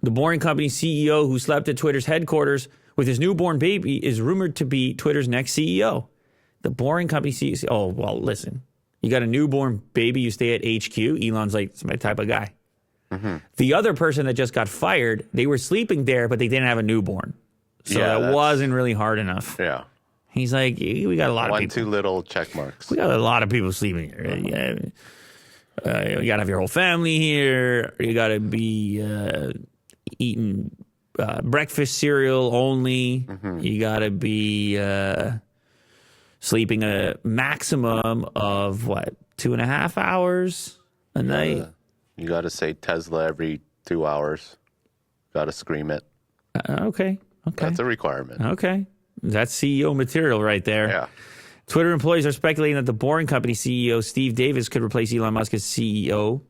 The Boring Company CEO who slept at Twitter's headquarters with his newborn baby is rumored to be Twitter's next CEO. The Boring Company CEO. Oh, well, listen. You got a newborn baby, you stay at HQ. Elon's like, it's my type of guy. Mm-hmm. The other person that just got fired, they were sleeping there, but they didn't have a newborn. So that wasn't really hard enough. Yeah. He's like, we got a lot of people. 1, 2 little check marks. We got a lot of people sleeping here. Yeah. You got to have your whole family here. You got to be eating breakfast cereal only. Mm-hmm. You got to be sleeping a maximum of, 2.5 hours a night? You got to say Tesla every 2 hours. Got to scream it. Okay. That's a requirement. Okay. That's CEO material right there. Yeah. Twitter employees are speculating that the Boring Company CEO, Steve Davis, could replace Elon Musk as CEO.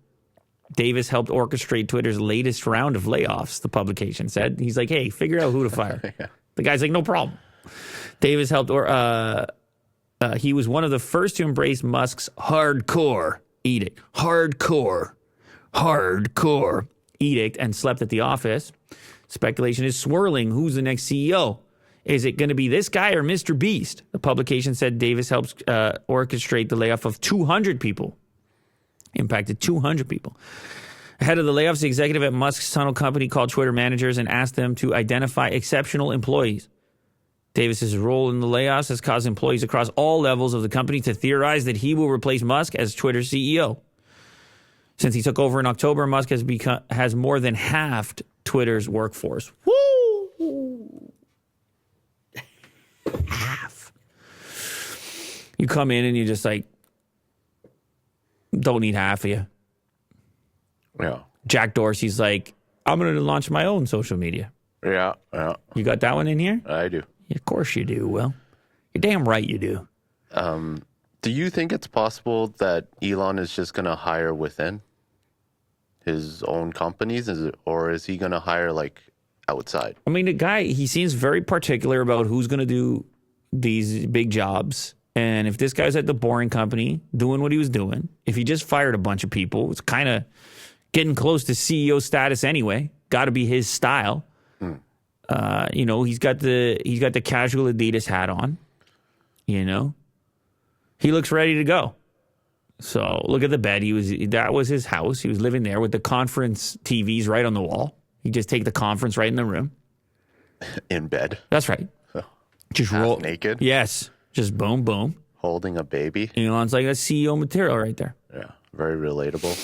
Davis helped orchestrate Twitter's latest round of layoffs, the publication said. He's like, hey, figure out who to fire. Yeah. The guy's like, no problem. Davis helped, he was one of the first to embrace Musk's hardcore edict. Hardcore edict and slept at the office. Speculation is swirling. Who's the next CEO? Is it going to be this guy or Mr. Beast? The publication said Davis helps orchestrate the layoff of 200 people. Impacted 200 people. Ahead of the layoffs, the executive at Musk's tunnel company called Twitter managers and asked them to identify exceptional employees. Davis's role in the layoffs has caused employees across all levels of the company to theorize that he will replace Musk as Twitter's CEO. Since he took over in October, Musk has more than halved Twitter's workforce. Woo! Half. You come in and you just like, don't need half of you. Yeah. Jack Dorsey's like, I'm going to launch my own social media. Yeah. You got that one in here? I do. Yeah, of course you do, Will. You're damn right you do. Do you think it's possible that Elon is just going to hire within his own companies, or is he going to hire like outside? I mean, the guy, he seems very particular about who's going to do these big jobs. And if this guy's at the Boring Company doing what he was doing, if he just fired a bunch of people, it's kind of getting close to CEO status anyway. Got to be his style. He's got the casual Adidas hat on. He looks ready to go. So look at the bed. That was his house. He was living there with the conference TVs right on the wall. You just take the conference right in the room. In bed. That's right. Just roll naked. Yes. Just boom, boom. Holding a baby. Elon's like a CEO material right there. Yeah. Very relatable.